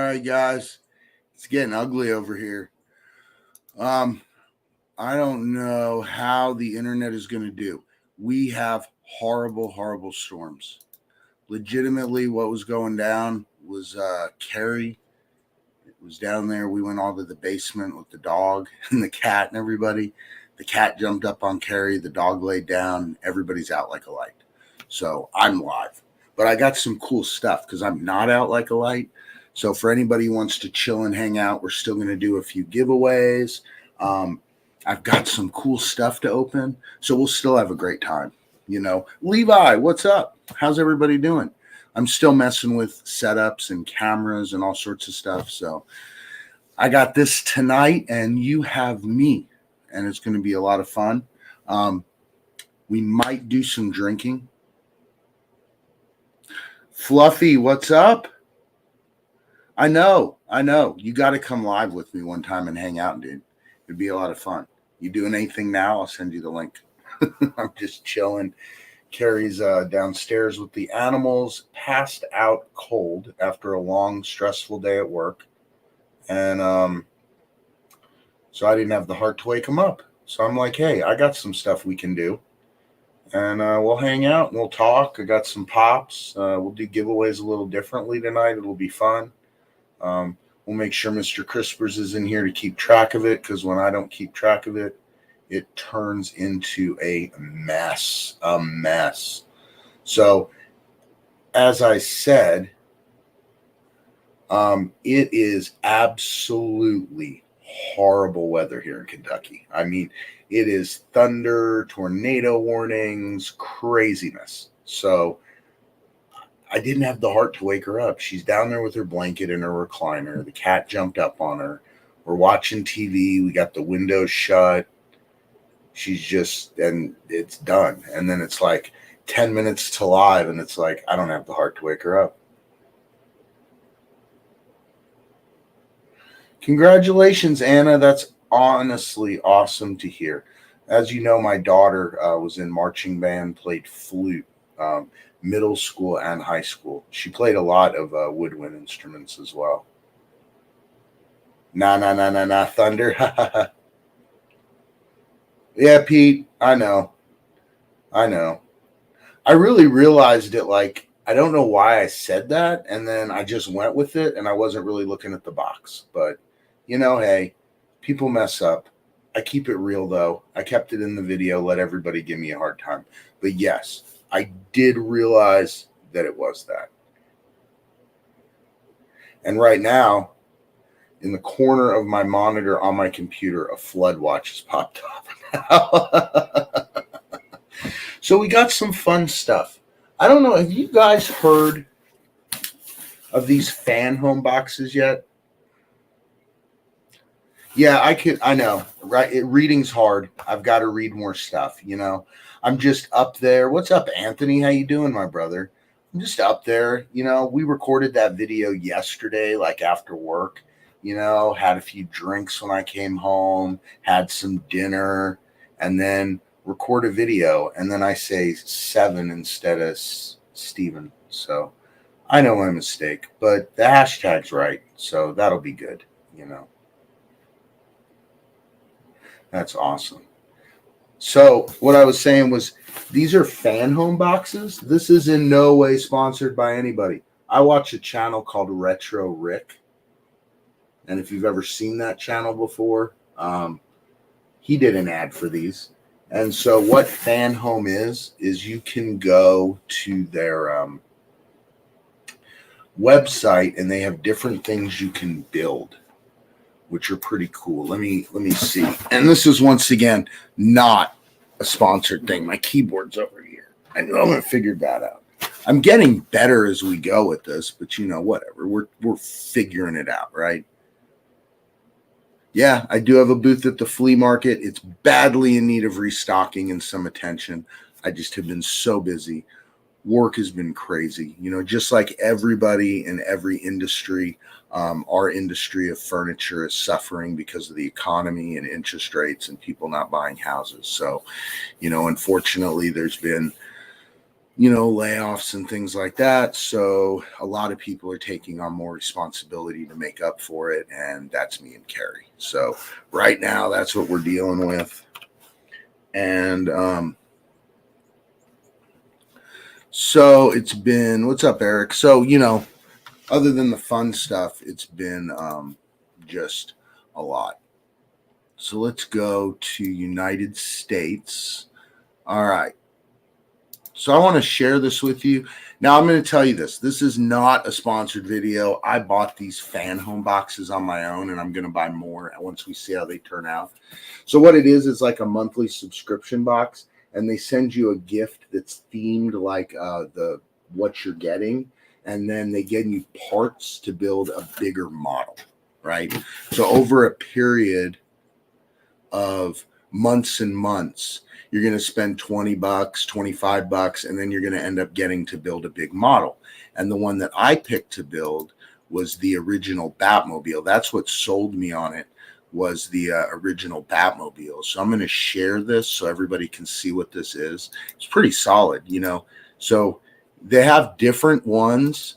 right, guys, it's getting ugly over here. Um, I don't know how the internet is going to do. We have horrible, horrible storms. Legitimately, what was going down was Carrie. It was down there. We went all to the basement with the dog and the cat and everybody. The cat jumped up on Carrie. The dog laid down. Everybody's out like a light. So I'm live. But I got some cool stuff because I'm not out like a light. So for anybody who wants to chill and hang out, we're still going to do a few giveaways. I've got some cool stuff to open. So we'll still have a great time. You know, Levi, what's up? How's everybody doing? I'm still messing with setups and cameras and all sorts of stuff. So I got this tonight and you have me. And it's going to be a lot of fun. We might do some drinking. Fluffy, what's up? I know. You got to come live with me one time and hang out, dude. It'd be a lot of fun. You doing anything now? I'll send you the link. I'm just chilling. Carrie's downstairs with the animals, passed out cold after a long, stressful day at work. And so I didn't have the heart to wake him up. So I'm like, hey, I got some stuff we can do. And we'll hang out and we'll talk. I got some pops. We'll do giveaways a little differently tonight. It'll be fun. We'll make sure Mr. Crispers is in here to keep track of it, because when I don't keep track of it, it turns into a mess. So, as I said, it is absolutely horrible weather here in Kentucky. I mean, it is thunder, tornado warnings, craziness. So I didn't have the heart to wake her up. She's down there with her blanket in her recliner. The cat jumped up on her. We're watching TV. We got the windows shut. She's just, and it's done. And then it's like 10 minutes to live, and it's like, I don't have the heart to wake her up. Congratulations, Anna. That's honestly awesome to hear. As you know, my daughter was in marching band, played flute, middle school and high school. She played a lot of woodwind instruments as well. Nah, thunder. Yeah, Pete, I know. I really realized it, like, I don't know why I said that, and then I just went with it, and I wasn't really looking at the box. But, you know, hey, people mess up. I keep it real, though. I kept it in the video, let everybody give me a hard time. But yes, I did realize that it was that. And right now, in the corner of my monitor on my computer, a flood watch has popped up. So we got some fun stuff. I don't know, have you guys heard of these fan home boxes yet? Yeah, I know, right? Reading's hard. I've got to read more stuff, you know. I'm just up there. What's up, Anthony? How you doing, my brother? I'm just up there, you know. We recorded that video yesterday, like after work, you know, had a few drinks when I came home, had some dinner, and then record a video, and then I say 7 instead of Steven. So I know my mistake, but the hashtag's right, so that'll be good, you know. That's awesome. So what I was saying was, these are fan home boxes. This is in no way sponsored by anybody. I watch a channel called Retro Rick. And if you've ever seen that channel before, he did an ad for these. And so what fan home is you can go to their website, and they have different things you can build, which are pretty cool. Let me see. And this is, once again, not a sponsored thing. My keyboard's over here. I know I figured that out. I'm getting better as we go with this, but you know, whatever. We're figuring it out, right? Yeah, I do have a booth at the flea market. It's badly in need of restocking and some attention. I just have been so busy. Work has been crazy. You know, just like everybody in every industry, our industry of furniture is suffering because of the economy and interest rates and people not buying houses. So, you know, unfortunately, there's been layoffs and things like that. So a lot of people are taking on more responsibility to make up for it. And that's me and Carrie. So right now, that's what we're dealing with. And so it's been, what's up, Eric? So, other than the fun stuff, it's been just a lot. So let's go to United States. All right. So I want to share this with you. Now I'm going to tell you this. This is not a sponsored video. I bought these fan home boxes on my own, and I'm going to buy more once we see how they turn out. So what it is like a monthly subscription box, and they send you a gift that's themed like what you're getting, and then they give you parts to build a bigger model, right? So over a period of months and months, you're going to spend $20, $25, and then you're going to end up getting to build a big model. And the one that I picked to build was the original Batmobile. That's what sold me on it, was the original Batmobile. So I'm going to share this so everybody can see what this is. It's pretty solid, So they have different ones.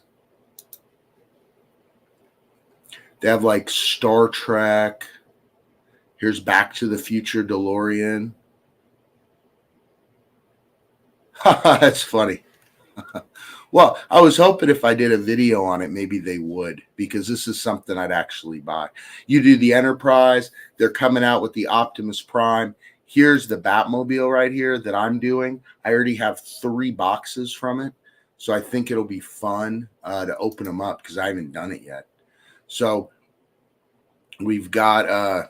They have like Star Trek. Here's Back to the Future DeLorean. That's funny. Well, I was hoping if I did a video on it, maybe they would, because this is something I'd actually buy. You do the Enterprise. They're coming out with the Optimus Prime. Here's the Batmobile right here that I'm doing. I already have 3 boxes from it. So I think it'll be fun to open them up because I haven't done it yet. So we've got, I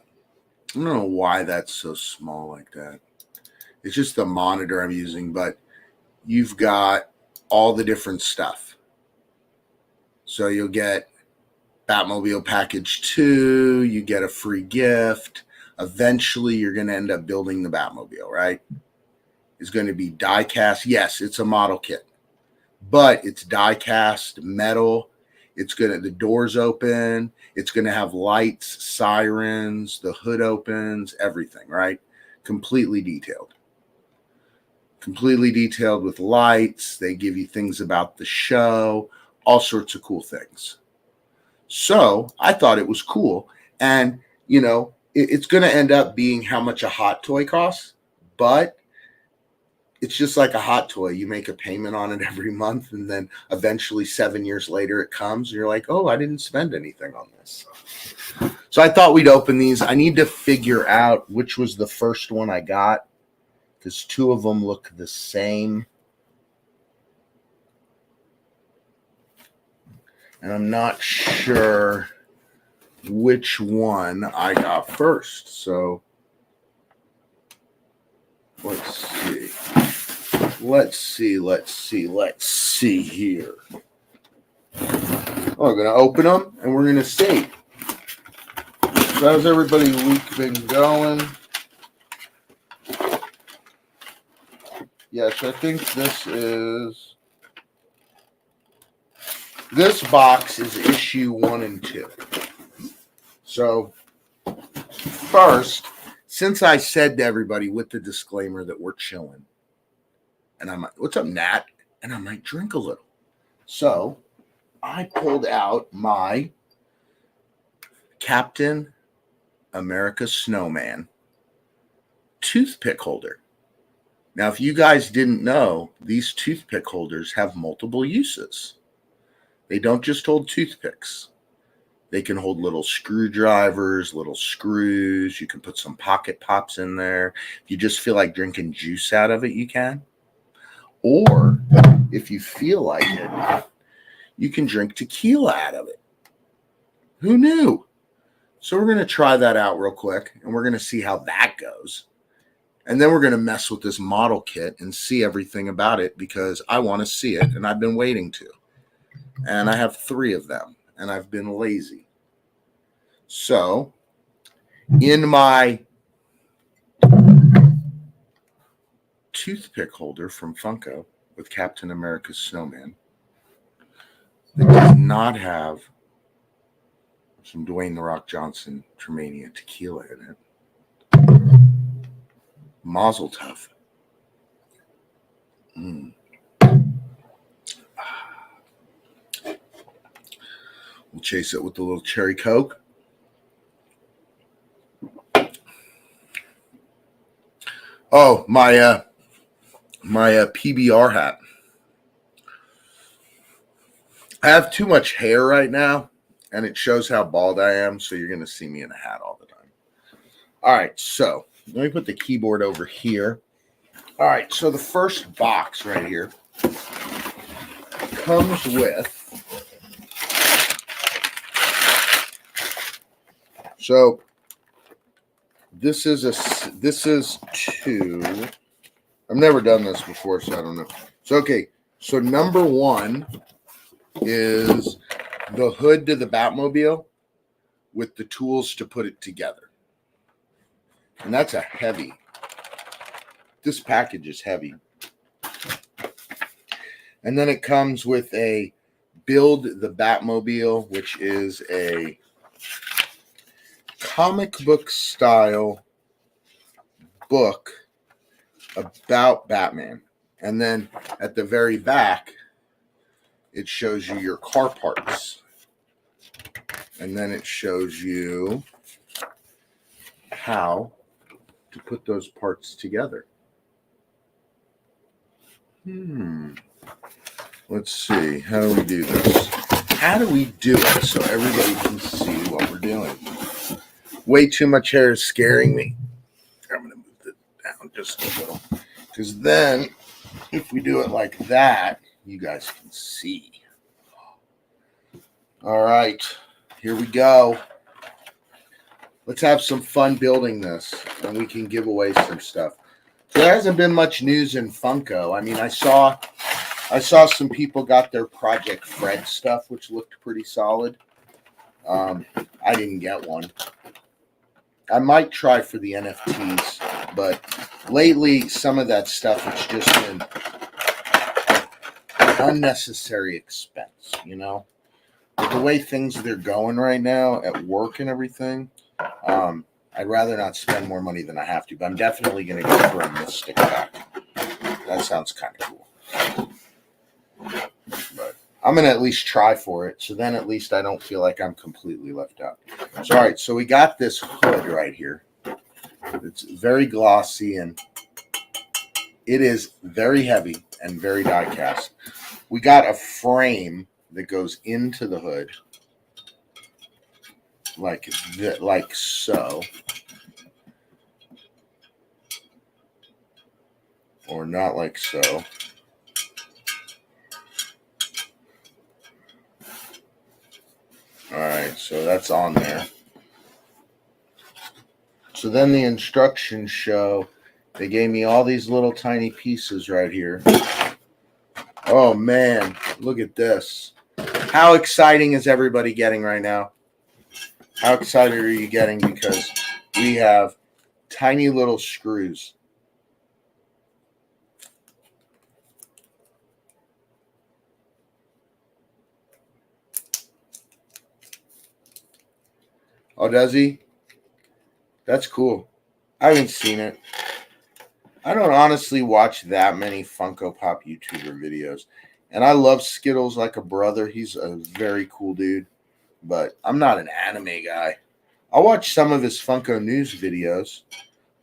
don't know why that's so small like that. It's just the monitor I'm using, but you've got all the different stuff. So you'll get Batmobile Package 2, you get a free gift. Eventually, you're going to end up building the Batmobile, right? It's going to be die cast. Yes, it's a model kit, but it's die cast metal. The doors open. It's going to have lights, sirens, the hood opens, everything, right? Completely detailed with lights. They give you things about the show, all sorts of cool things. So I thought it was cool. And, it's going to end up being how much a hot toy costs, but it's just like a hot toy. You make a payment on it every month, and then eventually 7 years later it comes, and you're like, oh, I didn't spend anything on this. So I thought we'd open these. I need to figure out which was the first one I got, because 2 of them look the same. And I'm not sure which one I got first. So let's see here. We're going to open them and we're going to see. So how's everybody's week been going? Yes, I think this box is issue 1 and 2. So first, since I said to everybody with the disclaimer that we're chilling, and I'm like, what's up, Nat? And I might drink a little. So I pulled out my Captain America Snowman toothpick holder. Now, if you guys didn't know, these toothpick holders have multiple uses. They don't just hold toothpicks. They can hold little screwdrivers, little screws. You can put some pocket pops in there. If you just feel like drinking juice out of it, you can. Or if you feel like it, you can drink tequila out of it. Who knew? So we're going to try that out real quick, and we're going to see how that goes. And then we're going to mess with this model kit and see everything about it, because I want to see it, and I've been waiting to. And I have 3 of them, and I've been lazy. So in my toothpick holder from Funko with Captain America's Snowman, it does not have some Dwayne "The Rock" Johnson Tremania tequila in it. Mazel tov. We'll chase it with a little cherry Coke. Oh, my PBR hat. I have too much hair right now, and it shows how bald I am, so you're going to see me in a hat all the time. All right, so let me put the keyboard over here. All right, so the first box right here comes with, so this is two. I've never done this before, so I don't know. So, okay, so number one is the hood to the Batmobile with the tools to put it together. And that's a heavy. This package is heavy. And then it comes with a Build the Batmobile, which is a comic book style book about Batman. And then at the very back, it shows you your car parts. And then it shows you how to put those parts together. Let's see. How do we do this? How do we do it so everybody can see what we're doing? Way too much hair is scaring me. I'm going to move it down just a little. Because then, if we do it like that, you guys can see. All right. Here we go. Let's have some fun building this, and we can give away some stuff. So there hasn't been much news in Funko. I mean, I saw some people got their Project Fred stuff, which looked pretty solid. I didn't get one. I might try for the NFTs, but lately some of that stuff has just been unnecessary expense, you know? With the way things they're going right now at work and everything, I'd rather not spend more money than I have to, but I'm definitely going to go for a Mystic pack. That sounds kind of cool. But I'm going to at least try for it, so then at least I don't feel like I'm completely left out. So, all right, so we got this hood right here. It's very glossy, and it is very heavy and very die-cast. We got a frame that goes into the hood, like so, or not like so. All right, so that's on there. So then the instructions show, they gave me all these little tiny pieces right here. Oh man, look at this. How exciting is everybody getting right now? How excited are you getting? Because we have tiny little screws. Oh, does he? That's cool. I haven't seen it. I don't honestly watch that many Funko Pop YouTuber videos. And I love Skittles like a brother. He's a very cool dude. But I'm not an anime guy. I watch some of his Funko News videos.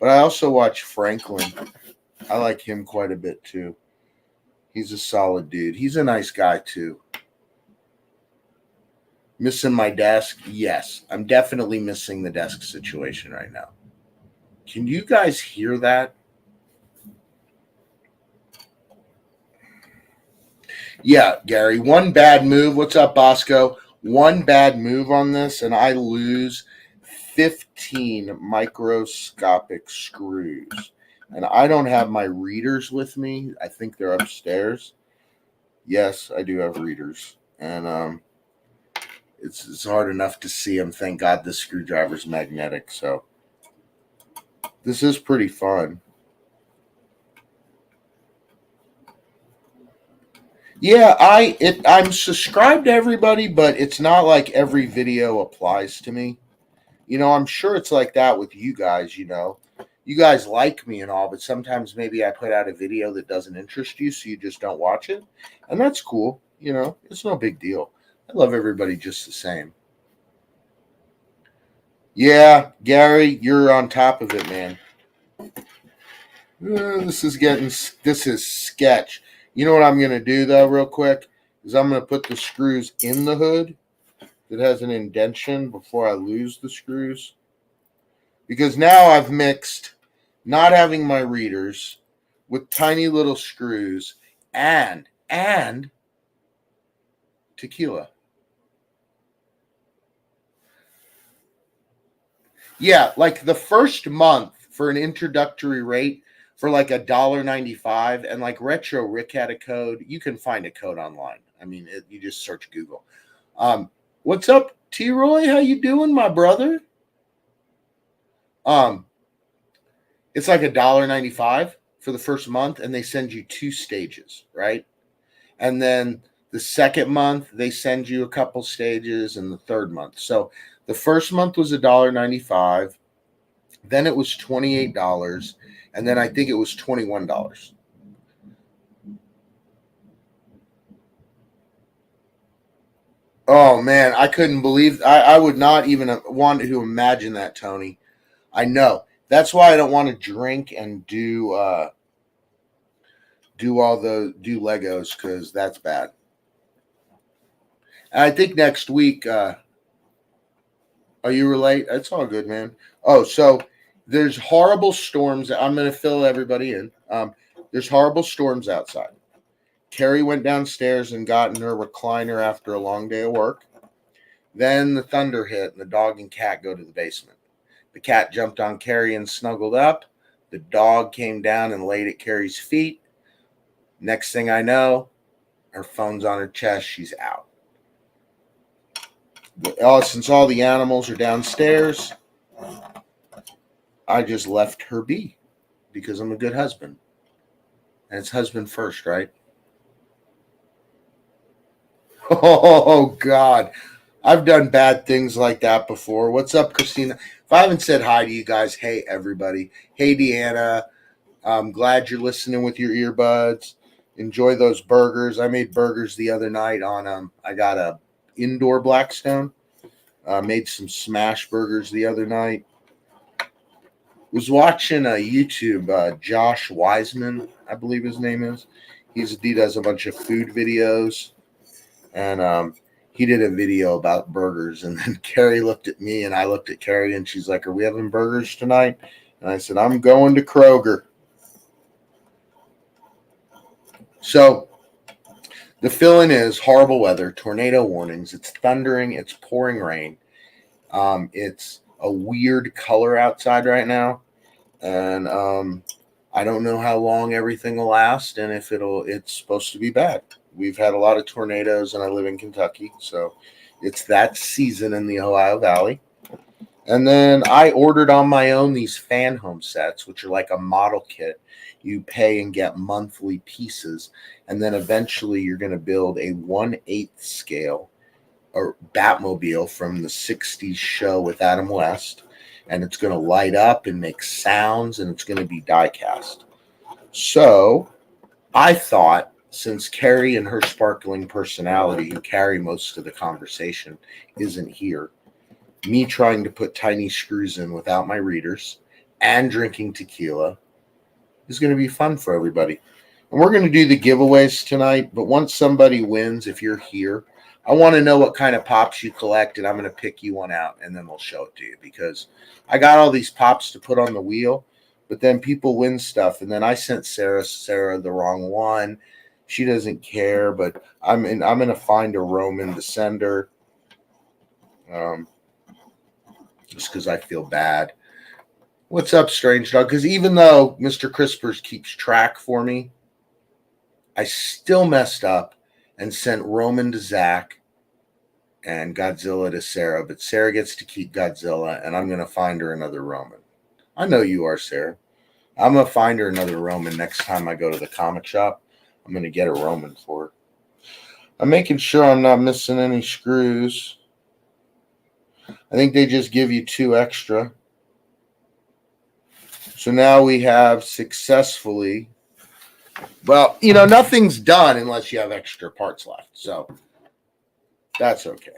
But I also watch Franklin. I like him quite a bit too. He's a solid dude. He's a nice guy too. Missing my desk? Yes. I'm definitely missing the desk situation right now. Can you guys hear that? Yeah, Gary. One bad move. What's up, Bosco? One bad move on this, and I lose 15 microscopic screws. And I don't have my readers with me. I think they're upstairs. Yes, I do have readers. And it's hard enough to see them. Thank God this screwdriver's magnetic. So this is pretty fun. Yeah, I'm subscribed to everybody, but it's not like every video applies to me. You know, I'm sure it's like that with you guys, you know. You guys like me and all, but sometimes maybe I put out a video that doesn't interest you, so you just don't watch it. And that's cool, you know. It's no big deal. I love everybody just the same. Yeah, Gary, you're on top of it, man. This is sketch. You know what I'm gonna do though, real quick, is I'm gonna put the screws in the hood that has an indentation before I lose the screws, because now I've mixed not having my readers with tiny little screws and tequila. Yeah, like the first month for an introductory rate for like $1.95, and like Retro Rick had a code. You can find a code online. I mean, you just search Google. What's up, T Roy? How you doing, my brother? Um, it's like $1.95 for the first month, and they send you 2 stages, right? And then the second month they send you a couple stages, and the third month. So the first month was $1.95. Then it was $28, and then I think it was $21. Oh man, I couldn't believe. I would not even want to imagine that, Tony. I know. That's why I don't want to drink and do Legos, because that's bad. And I think next week. Oh, you were late. It's all good, man. Oh, so there's horrible storms. I'm going to fill everybody in. There's horrible storms outside. Carrie went downstairs and got in her recliner after a long day of work. Then the thunder hit, and the dog and cat go to the basement. The cat jumped on Carrie and snuggled up. The dog came down and laid at Carrie's feet. Next thing I know, her phone's on her chest. She's out. Since all the animals are downstairs, I just left her be because I'm a good husband. And it's husband first, right? Oh, God. I've done bad things like that before. What's up, Christina? If I haven't said hi to you guys, hey, everybody. Hey, Deanna. I'm glad you're listening with your earbuds. Enjoy those burgers. I made burgers the other night on I got a indoor Blackstone. Made some smash burgers the other night. Was watching a YouTube, Josh Wiseman, I believe his name is. He does a bunch of food videos, and he did a video about burgers. And then Carrie looked at me, and I looked at Carrie, and she's like, "Are we having burgers tonight?" And I said, "I'm going to Kroger." So the fill-in is horrible weather, tornado warnings. It's thundering. It's pouring rain. It's a weird color outside right now, and I don't know how long everything will last, and if it's supposed to be bad. We've had a lot of tornadoes, and I live in Kentucky, so it's that season in the Ohio Valley. And then I ordered on my own these fan home sets, which are like a model kit. You pay and get monthly pieces, and then eventually you're going to build a 1/8 scale or Batmobile from the 60s show with Adam West, and it's going to light up and make sounds, and it's going to be die cast. So I thought, since Carrie and her sparkling personality, who carry most of the conversation, isn't here, me trying to put tiny screws in without my readers and drinking tequila is going to be fun for everybody. And we're going to do the giveaways tonight, but once somebody wins, if you're here, I want to know what kind of pops you collect, and I'm going to pick you one out, and then we'll show it to you, because I got all these pops to put on the wheel, but then people win stuff, and then I sent Sarah the wrong one. She doesn't care, but I'm going to find a Roman to send her, just because I feel bad. What's up, Strange Dog? Because even though Mr. Crispers keeps track for me, I still messed up and sent Roman to Zach and Godzilla to Sarah, but Sarah gets to keep Godzilla, and I'm going to find her another Roman. I know you are, Sarah. I'm going to find her another Roman next time I go to the comic shop. I'm going to get a Roman for her. I'm making sure I'm not missing any screws. I think they just give you 2 extra. So now we have successfully, well, nothing's done unless you have extra parts left. So That's okay.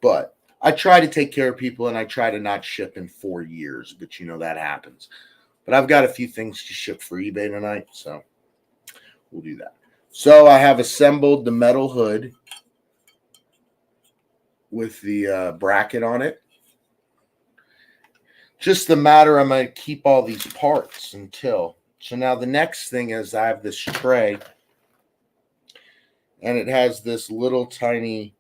But I try to take care of people and I try to not ship in 4 years, but that happens. But I've got a few things to ship for eBay tonight, so we'll do that. So I have assembled the metal hood with the bracket on it. Just the matter, I'm going to keep all these parts until. So now the next thing is I have this tray, and it has this little tiny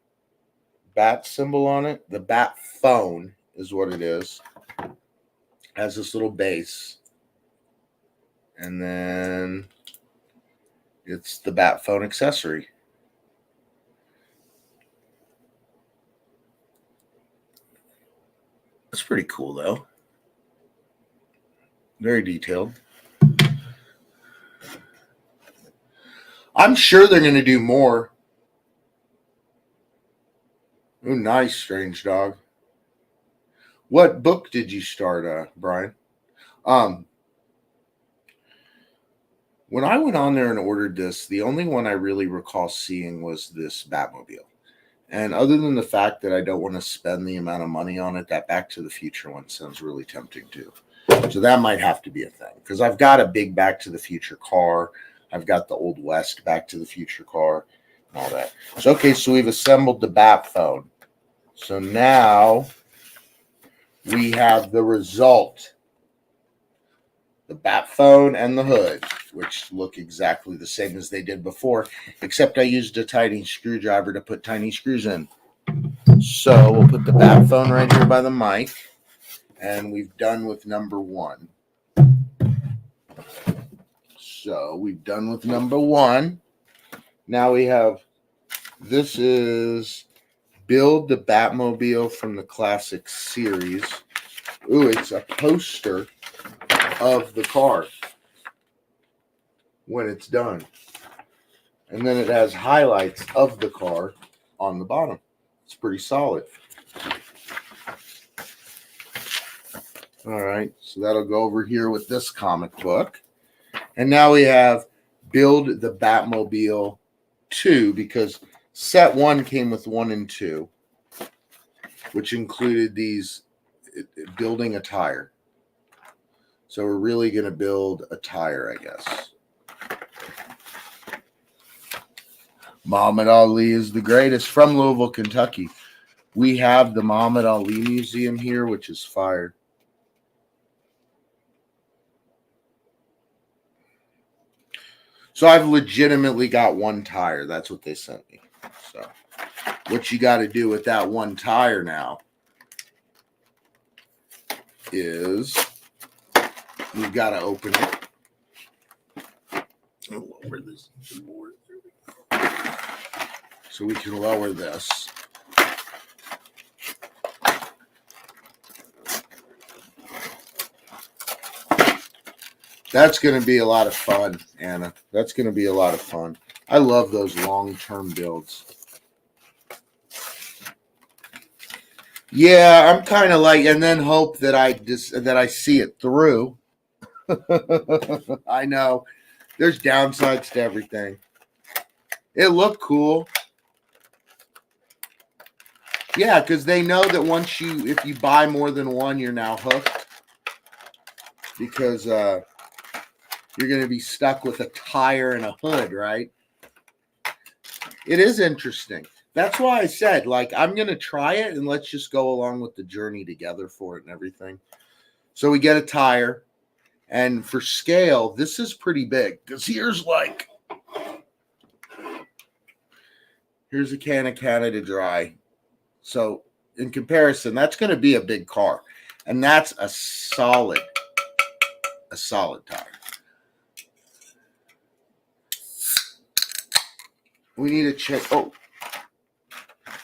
bat symbol on it. The bat phone is what it is. Has this little base. And then it's the bat phone accessory. That's pretty cool, though. Very detailed. I'm sure they're going to do more. Ooh, nice, strange dog. What book did you start, Brian? When I went on there and ordered this, the only one I really recall seeing was this Batmobile. And other than the fact that I don't want to spend the amount of money on it, that Back to the Future one sounds really tempting too. So that might have to be a thing. Because I've got a big Back to the Future car. I've got the Old West Back to the Future car and all that. So, okay, so we've assembled the Bat phone. So now we have the result. The bat phone and the hood, which look exactly the same as they did before, except I used a tiny screwdriver to put tiny screws in. So we'll put the bat phone right here by the mic, and we've done with number one. So we've done with number one. Now we have, this is Build the Batmobile from the Classic Series. Ooh, it's a poster of the car when it's done. And then it has highlights of the car on the bottom. It's pretty solid. All right, so that'll go over here with this comic book. And now we have Build the Batmobile 2, because set 1 came with 1 and 2, which included these building a tire. So we're really going to build a tire, I guess. Muhammad Ali is the greatest, from Louisville, Kentucky. We have the Muhammad Ali Museum here, which is fire. So I've legitimately got one tire. That's what they sent me. So what you got to do with that one tire now is you've got to open it. I'll lower this board. So we can lower this. That's going to be a lot of fun, Anna. That's going to be a lot of fun. I love those long-term builds. Yeah, I'm kind of like, and then hope that I see it through. I know. There's downsides to everything. It looked cool. Yeah, because they know that if you buy more than one, you're now hooked. Because you're going to be stuck with a tire and a hood, right? It is interesting. That's why I said, I'm going to try it and let's just go along with the journey together for it and everything. So we get a tire. And for scale, this is pretty big. Because here's a can of Canada Dry. So in comparison, that's going to be a big car. And that's a solid tire. We need to check. Oh,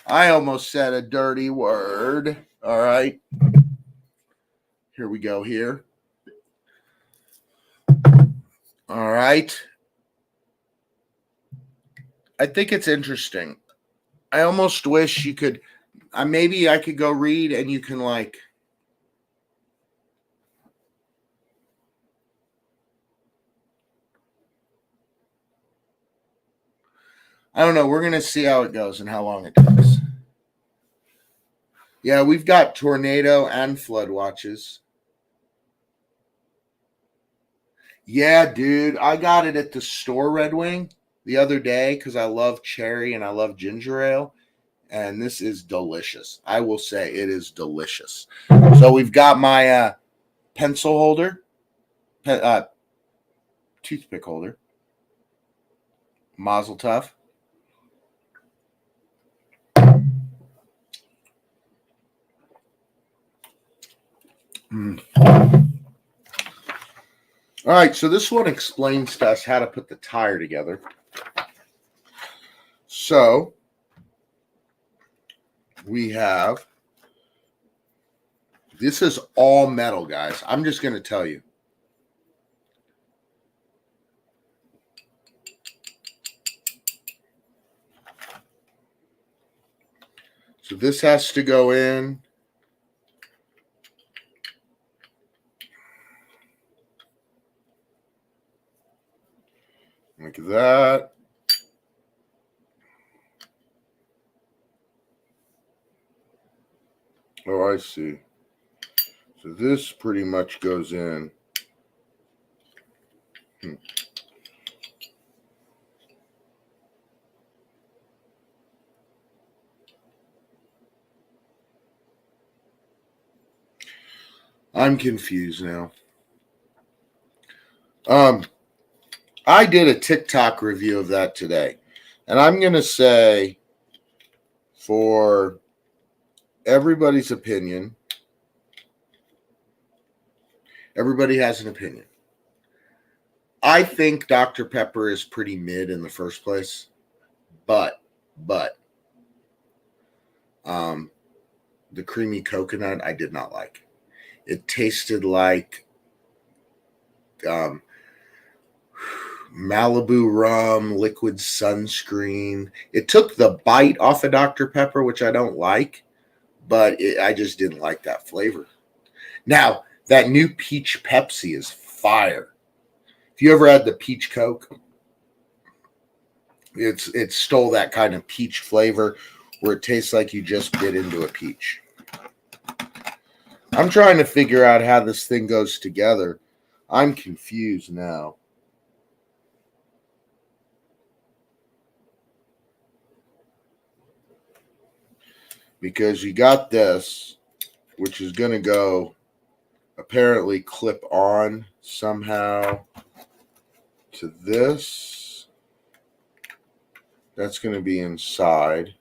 I almost said a dirty word. All right. Here we go here. All right. I think it's interesting. I almost wish you could, maybe I could go read and you can I don't know. We're going to see how it goes and how long it takes. Yeah, we've got tornado and flood watches. Yeah, dude. I got it at the store, Red Wing, the other day because I love cherry and I love ginger ale. And this is delicious. I will say it is delicious. So we've got my pencil holder, toothpick holder, Mazel Tov. Mm. All right, so this one explains to us how to put the tire together. So we have, this is all metal, guys. I'm just going to tell you. So this has to go in. Like that. Oh, I see. So this pretty much goes in. I'm confused now. I did a TikTok review of that today. And I'm going to say, for everybody's opinion, everybody has an opinion. I think Dr. Pepper is pretty mid in the first place. But, the creamy coconut I did not like. It tasted like Malibu rum, liquid sunscreen. It took the bite off of Dr. Pepper, which I don't like, but I just didn't like that flavor. Now, that new peach Pepsi is fire. If you ever had the peach Coke, it stole that kind of peach flavor where it tastes like you just bit into a peach. I'm trying to figure out how this thing goes together. I'm confused now. Because you got this, which is going to go apparently clip on somehow to this. That's going to be inside.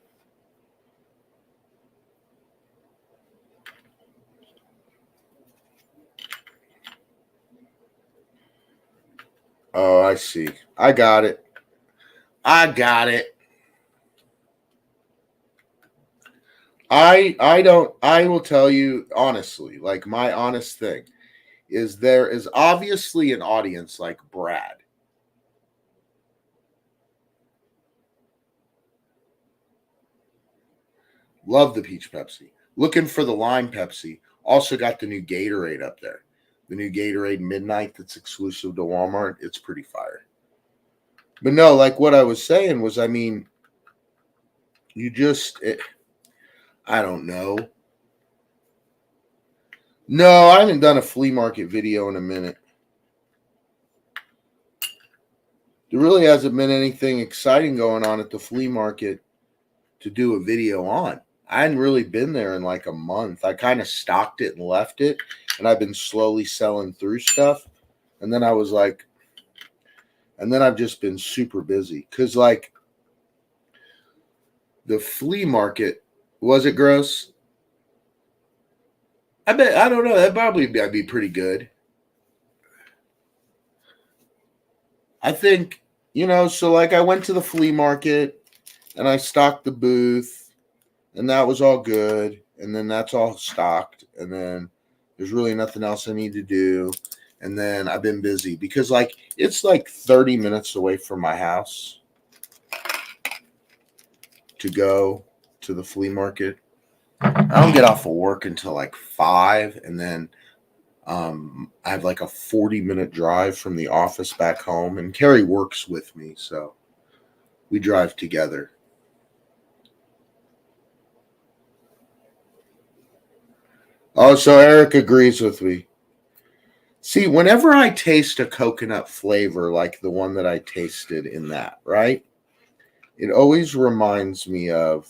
Oh, I see. I got it. I will tell you honestly, like my honest thing is there is obviously an audience like Brad. Love the peach Pepsi. Looking for the lime Pepsi. Also got the new Gatorade up there. The new Gatorade Midnight that's exclusive to Walmart. It's pretty fire. But no, like what I was saying was, I mean, I don't know. No, I haven't done a flea market video in a minute. There really hasn't been anything exciting going on at the flea market to do a video on. I hadn't really been there in like a month. I kind of stocked it and left it, and I've been slowly selling through stuff. And then I've just been super busy because, like, the flea market, was it gross? I don't know. That'd be pretty good. I think, so like I went to the flea market and I stocked the booth and that was all good. And then that's all stocked. And then there's really nothing else I need to do. And then I've been busy because like it's like 30 minutes away from my house to go to the flea market. I don't get off of work until like 5. And then I have like a 40-minute drive from the office back home. And Carrie works with me. So we drive together. Oh, so Eric agrees with me. See, whenever I taste a coconut flavor like the one that I tasted in that, right? It always reminds me of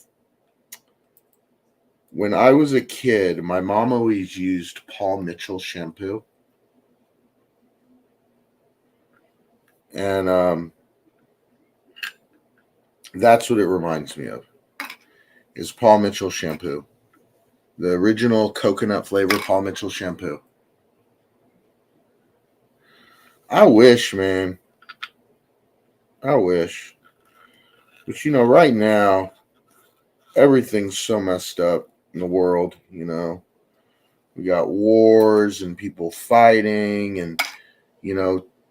when I was a kid, my mom always used Paul Mitchell shampoo. And that's what it reminds me of, is Paul Mitchell shampoo. The original coconut flavor Paul Mitchell shampoo. I wish, man. I wish. But right now, everything's so messed up in the world, We got wars and people fighting and,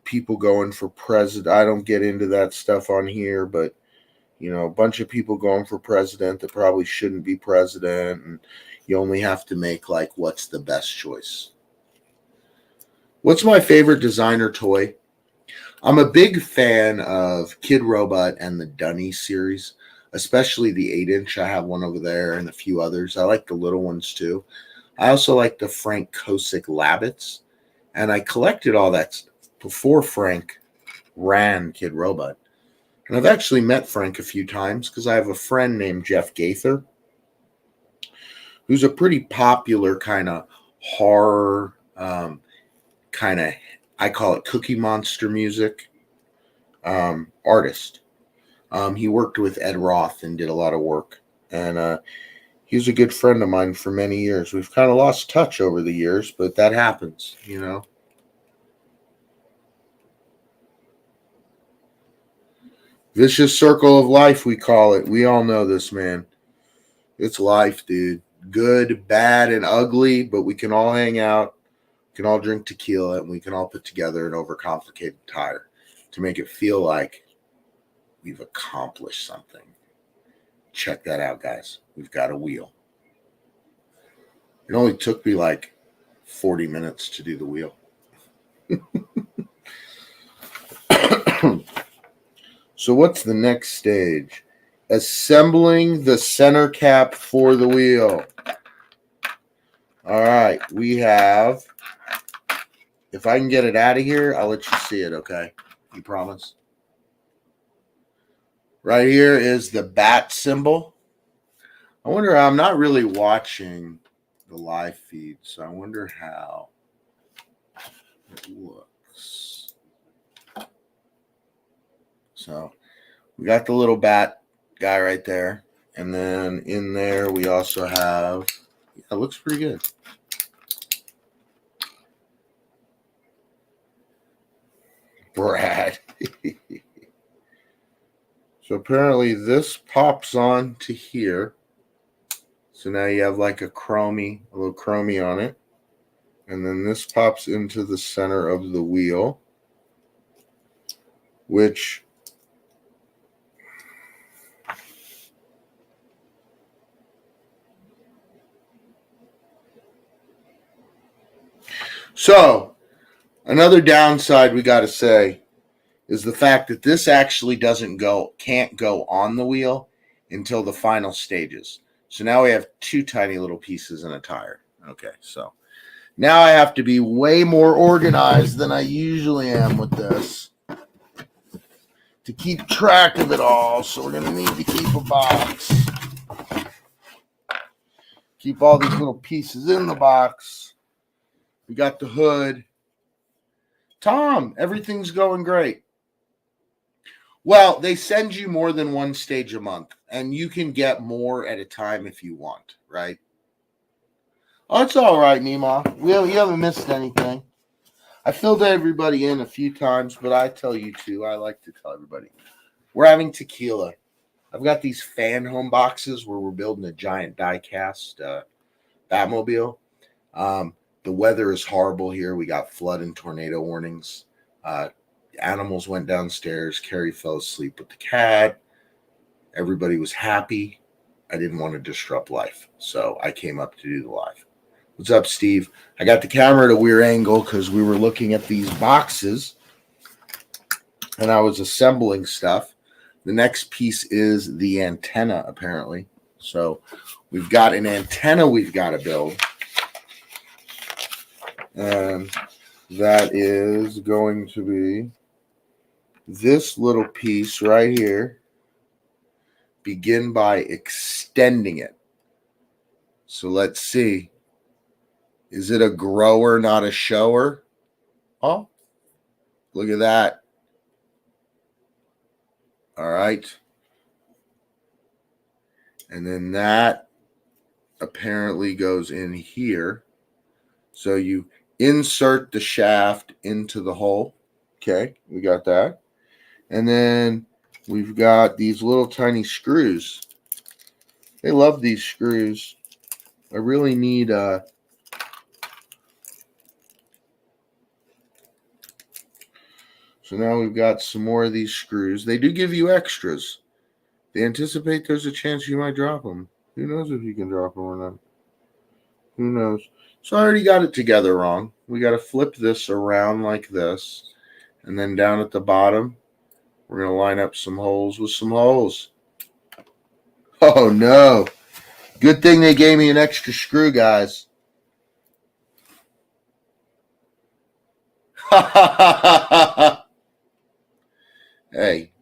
people going for president. I don't get into that stuff on here, but, a bunch of people going for president that probably shouldn't be president. And you only have to make, what's the best choice? What's my favorite designer toy? I'm a big fan of Kid Robot and the Dunny series, especially the 8-inch. I have one over there and a few others. I like the little ones too. I also like the Frank Kosick Labbits, and I collected all that stuff before Frank ran Kid Robot. And I've actually met Frank a few times because I have a friend named Jeff Gaither, who's a pretty popular kind of horror, I call it Cookie Monster music artist. He worked with Ed Roth and did a lot of work. And he was a good friend of mine for many years. We've kind of lost touch over the years, but that happens, Vicious circle of life, we call it. We all know this, man. It's life, dude. Good, bad, and ugly, but we can all hang out. We can all drink tequila, and we can all put together an overcomplicated tire to make it feel like we've accomplished something. Check that out, guys. We've got a wheel. It only took me 40 minutes to do the wheel. So what's the next stage? Assembling the center cap for the wheel. All right, we have, if I can get it out of here, I'll let you see it, okay? You promise? Right here is the bat symbol. I wonder, I'm not really watching the live feed, so I wonder how it looks. So we got the little bat guy right there. And then in there, we also have, it looks pretty good. Brad. So apparently this pops on to here. So now you have a little chromie on it. And then this pops into the center of the wheel, which so another downside we got to say is the fact that this actually can't go on the wheel until the final stages. So now we have two tiny little pieces in a tire. Okay, so now I have to be way more organized than I usually am with this to keep track of it all. So we're going to need to keep a box. Keep all these little pieces in the box. We got the hood. Tom, everything's going great. Well, they send you more than one stage a month, and you can get more at a time if you want, right? Oh, it's all right, Nima. You haven't missed anything. I filled everybody in a few times, but I tell you too, I like to tell everybody. We're having tequila. I've got these fan home boxes where we're building a giant die-cast Batmobile. The weather is horrible here. We got flood and tornado warnings. Animals went downstairs. Carrie fell asleep with the cat. Everybody was happy. I didn't want to disrupt life, so I came up to do the live. What's up, Steve? I got the camera at a weird angle because we were looking at these boxes, and I was assembling stuff. The next piece is the antenna, apparently. So we've got an antenna we've got to build. And that is going to be this little piece right here. Begin by extending it. So let's see. Is it a grower, not a shower? Oh, look at that. All right. And then that apparently goes in here. So you insert the shaft into the hole. Okay, we got that. And then we've got these little tiny screws. They love these screws. I really need so now we've got some more of these screws. They do give you extras. They anticipate there's a chance you might drop them. Who knows if you can drop them or not? Who knows? So I already got it together wrong. We got to flip this around like this. And then down at the bottom, we're going to line up some holes with some holes. Oh, no. Good thing they gave me an extra screw, guys. Hey,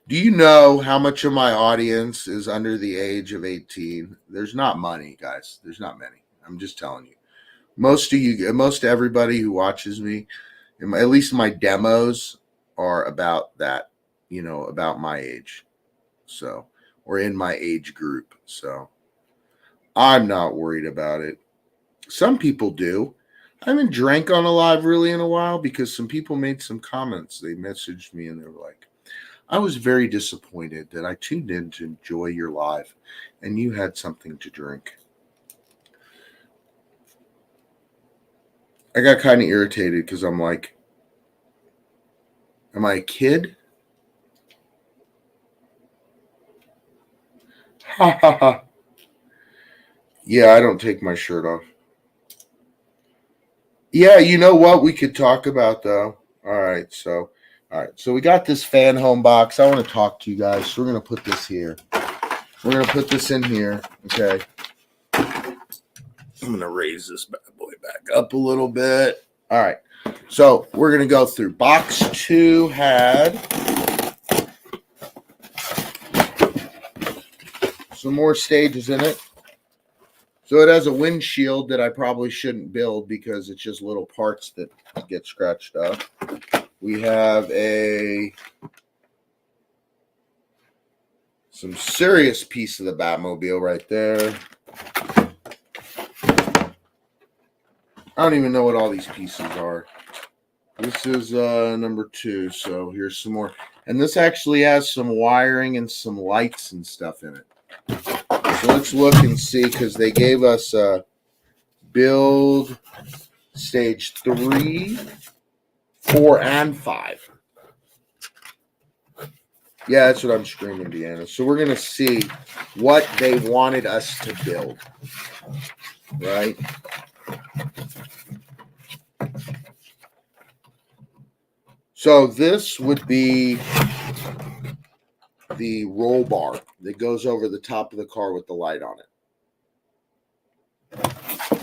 do you know how much of my audience is under the age of 18? There's not money, guys. There's not many. I'm just telling you. Most everybody who watches me, at least my demos, are about that, about my age. So, or in my age group. So, I'm not worried about it. Some people do. I haven't drank on a live really in a while because some people made some comments. They messaged me and they were like, I was very disappointed that I tuned in to enjoy your live and you had something to drink. I got kind of irritated because I'm like, am I a kid? Ha ha ha. Yeah, I don't take my shirt off. Yeah, you know what we could talk about though? All right, so we got this fan home box. I want to talk to you guys. So we're going to put this here. We're going to put this in here. Okay. I'm going to raise this bad boy back up a little bit. All right. So we're going to go through. Box 2 had some more stages in it. So it has a windshield that I probably shouldn't build because it's just little parts that get scratched up. We have some serious piece of the Batmobile right there. I don't even know what all these pieces are. This is number 2, so here's some more. And this actually has some wiring and some lights and stuff in it. So let's look and see, because they gave us build stage 3, 4, and 5. Yeah, that's what I'm screaming, Deanna. So we're going to see what they wanted us to build. Right? So this would be the roll bar that goes over the top of the car with the light on it.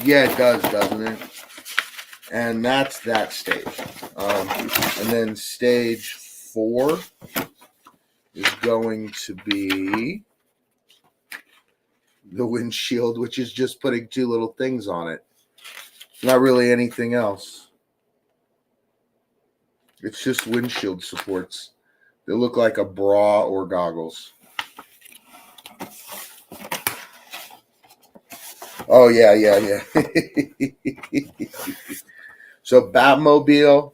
Yeah, it does, doesn't it? And that's that stage. And then stage 4 is going to be the windshield, which is just putting 2 little things on it. Not really anything else. It's just windshield supports. They look like a bra or goggles. Oh, yeah. So Batmobile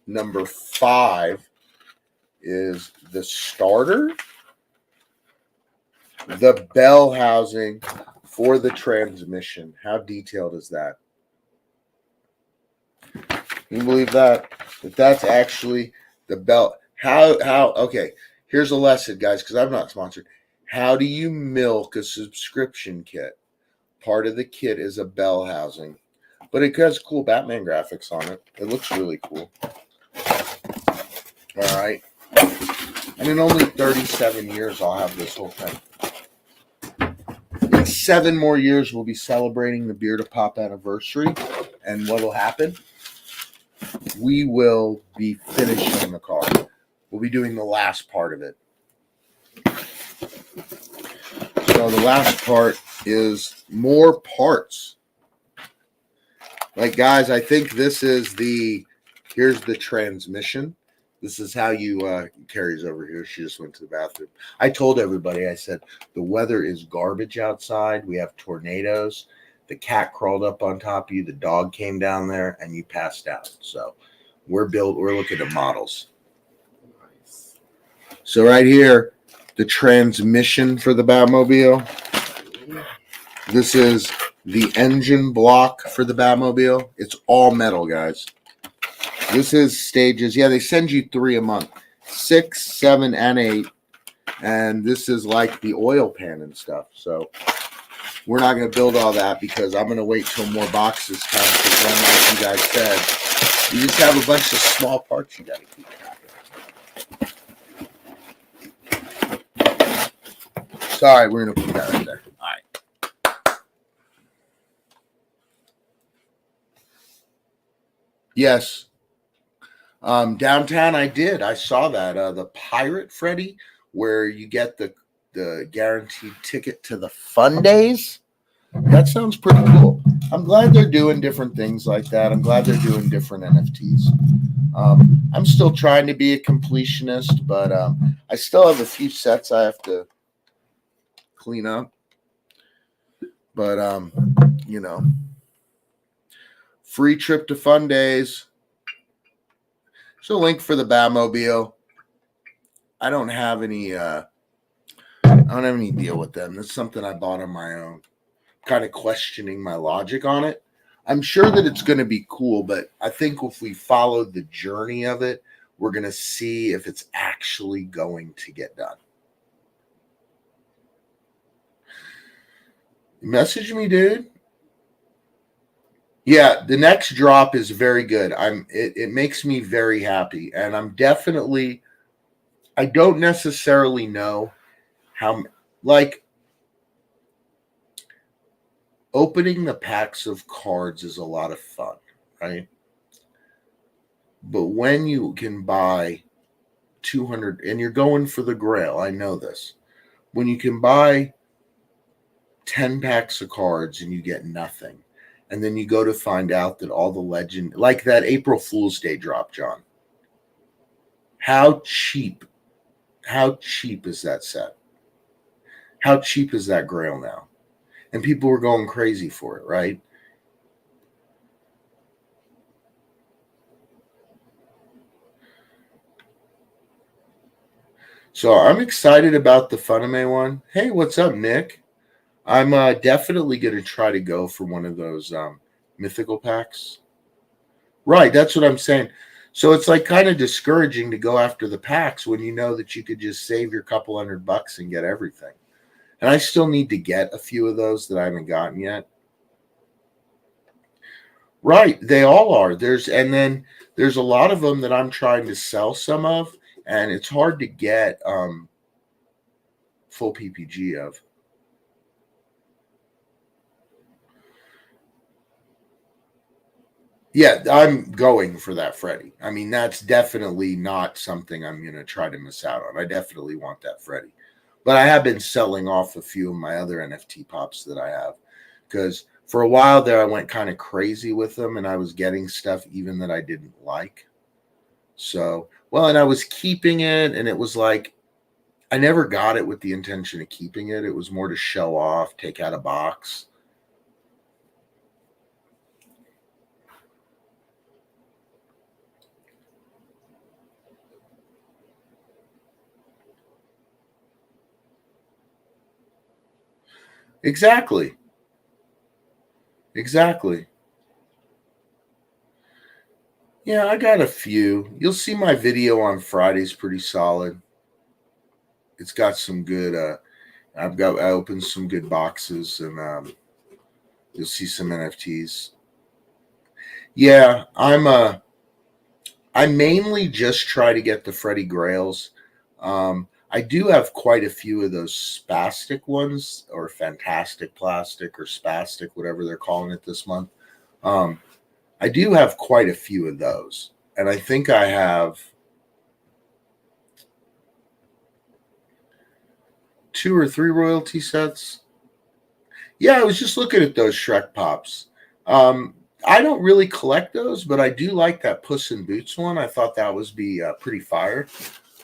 number 5 is the starter, the bell housing for the transmission. How detailed is that? Can you believe that? That's actually the bell. How, okay, here's a lesson, guys, because I'm not sponsored. How do you milk a subscription kit? Part of the kit is a bell housing, but it has cool Batman graphics on it. It looks really cool. All right. And in only 37 years, I'll have this whole thing. In 7 more years, we'll be celebrating the Beard of Pop anniversary. And what will happen? We will be finishing the car. We'll be doing the last part of it. So the last part is more parts. Like, guys, I think this is here's the transmission. This is how you, Carrie's over here. She just went to the bathroom. I told everybody, I said, the weather is garbage outside. We have tornadoes. The cat crawled up on top of you. The dog came down there and you passed out. So we're looking at models. Nice. So right here, the transmission for the Batmobile. This is the engine block for the Batmobile. It's all metal, guys. This is stages. Yeah, they send you 3 a month. 6, 7, and 8. And this is like the oil pan and stuff. So we're not going to build all that because I'm going to wait till more boxes come. Because then, like you guys said, you just have a bunch of small parts you got to keep track of. Sorry, we're going to put that right there. All right. Yes. Downtown, I saw that. The Pirate Freddy, where you get the guaranteed ticket to the fun days. That sounds pretty cool. I'm glad they're doing different things like that. I'm glad they're doing different NFTs. I'm still trying to be a completionist, but I still have a few sets I have to clean up. But, free trip to fun days. So link for the Batmobile. I don't have any deal with them. That's something I bought on my own. Kind of questioning my logic on it. I'm sure that it's going to be cool, but I think if we follow the journey of it, we're going to see if it's actually going to get done. Message me, dude. Yeah, the next drop is very good. It makes me very happy, and I don't necessarily know how, like, opening the packs of cards is a lot of fun, right? But when you can buy 200, and you're going for the grail, I know this. When you can buy 10 packs of cards and you get nothing, and then you go to find out that all the legend, like that April Fool's Day drop, John. How cheap is that set? How cheap is that grail now? And people were going crazy for it, right? So I'm excited about the Funame one. Hey, what's up, Nick? I'm definitely going to try to go for one of those mythical packs. Right, that's what I'm saying. So it's like kind of discouraging to go after the packs when you know that you could just save your couple $100 and get everything. And I still need to get a few of those that I haven't gotten yet. Right, they all are. There's a lot of them that I'm trying to sell some of, and it's hard to get full PPG of. Yeah, I'm going for that Freddy. I mean, that's definitely not something I'm going to try to miss out on. I definitely want that Freddy. But I have been selling off a few of my other NFT pops that I have. Because for a while there, I went kind of crazy with them. And I was getting stuff even that I didn't like. So, and I was keeping it. And it was like, I never got it with the intention of keeping it. It was more to show off, take out a box. Exactly. Yeah, I got a few. You'll see my video on Friday's pretty solid. It's got some good I opened some good boxes, and you'll see some NFTs. Yeah, I mainly just try to get the Freddy Grails. I do have quite a few of those spastic ones, or fantastic plastic, or spastic, whatever they're calling it this month. Um, I do have quite a few of those. And I think I have 2 or 3 royalty sets. Yeah, I was just looking at those Shrek Pops. I don't really collect those, but I do like that Puss in Boots one. I thought that was be pretty fire,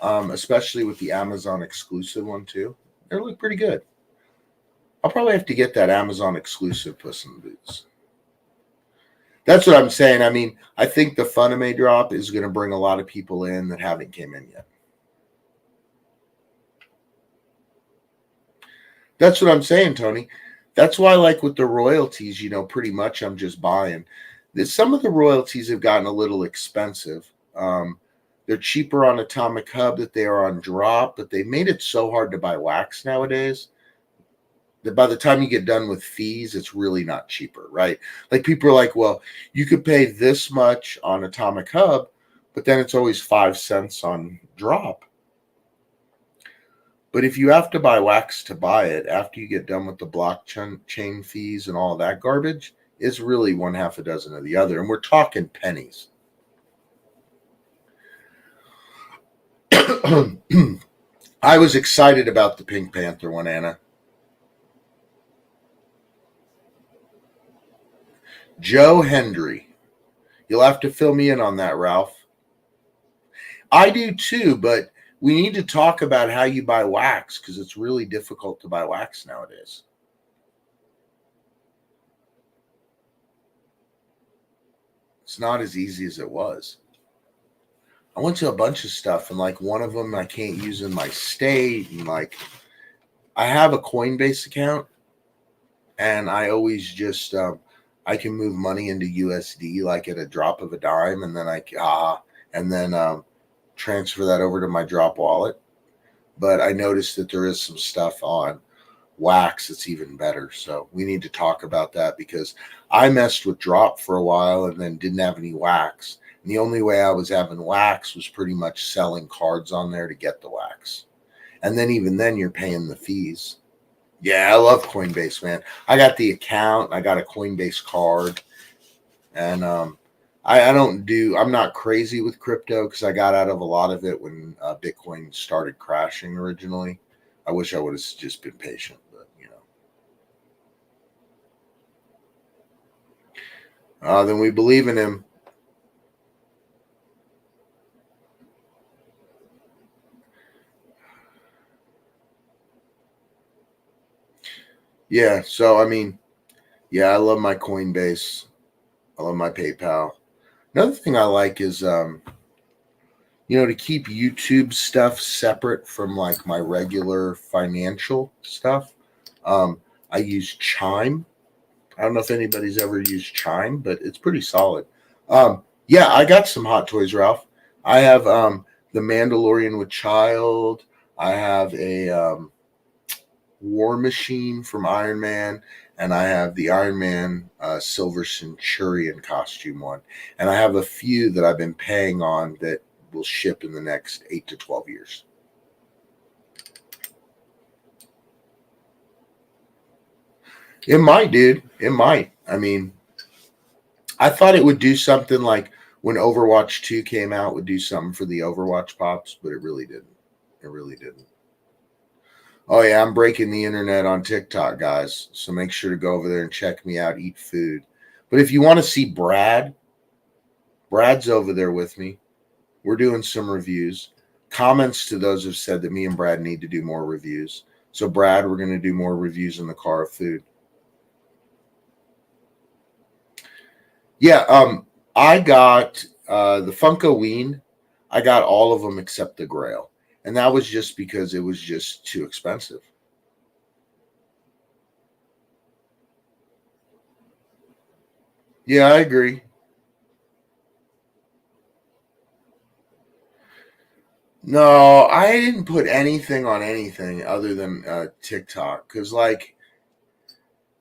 especially with the Amazon exclusive one too. They look pretty good. I'll probably have to get that Amazon exclusive Puss in Boots. That's what I'm saying. I mean, I think the Funime drop is going to bring a lot of people in that haven't came in yet. That's what I'm saying, Tony. That's why, like with the royalties, pretty much I'm just buying. Some of the royalties have gotten a little expensive. They're cheaper on Atomic Hub that they are on Drop, but they made it so hard to buy wax nowadays that by the time you get done with fees, it's really not cheaper, right? Like people are like, well, you could pay this much on Atomic Hub, but then it's always 5 cents on Drop. But if you have to buy wax to buy it after you get done with the blockchain fees and all that garbage, it's really one half a dozen of the other. And we're talking pennies. I was excited about the Pink Panther one, Anna. Joe Hendry. You'll have to fill me in on that, Ralph. I do too, but we need to talk about how you buy wax because it's really difficult to buy wax nowadays. It's not as easy as it was. I went to a bunch of stuff, and like one of them I can't use in my state, and like I have a Coinbase account, and I always just I can move money into USD like at a drop of a dime, and then transfer that over to my Drop wallet. But I noticed that there is some stuff on wax that's even better. So we need to talk about that because I messed with Drop for a while and then didn't have any wax. And the only way I was having wax was pretty much selling cards on there to get the wax. And then even then you're paying the fees. Yeah, I love Coinbase, man. I got the account, I got a Coinbase card, and I'm not crazy with crypto because I got out of a lot of it when Bitcoin started crashing originally. I wish I would have just been patient, but then we believe in him. Yeah, so I mean, yeah, I love my Coinbase. I love my PayPal. Another thing I like is to keep YouTube stuff separate from like my regular financial stuff. I use Chime. I don't know if anybody's ever used Chime, but it's pretty solid. Yeah, I got some Hot Toys, Ralph. I have the Mandalorian with Child. I have a War Machine from Iron Man, and I have the Iron Man Silver Centurion costume one. And I have a few that I've been paying on that will ship in the next 8 to 12 years. It might, dude. It might. I mean, I thought it would do something like when Overwatch 2 came out, would do something for the Overwatch pops, but it really didn't. It really didn't. Oh, yeah, I'm breaking the internet on TikTok, guys. So make sure to go over there and check me out, eat food. But if you want to see Brad's over there with me. We're doing some reviews. Comments to those have said that me and Brad need to do more reviews. So, Brad, we're going to do more reviews in the car of food. Yeah, I got the Funko Ween. I got all of them except the Grail. And that was just because it was just too expensive. Yeah, I agree. No, I didn't put anything on anything other than TikTok because, like,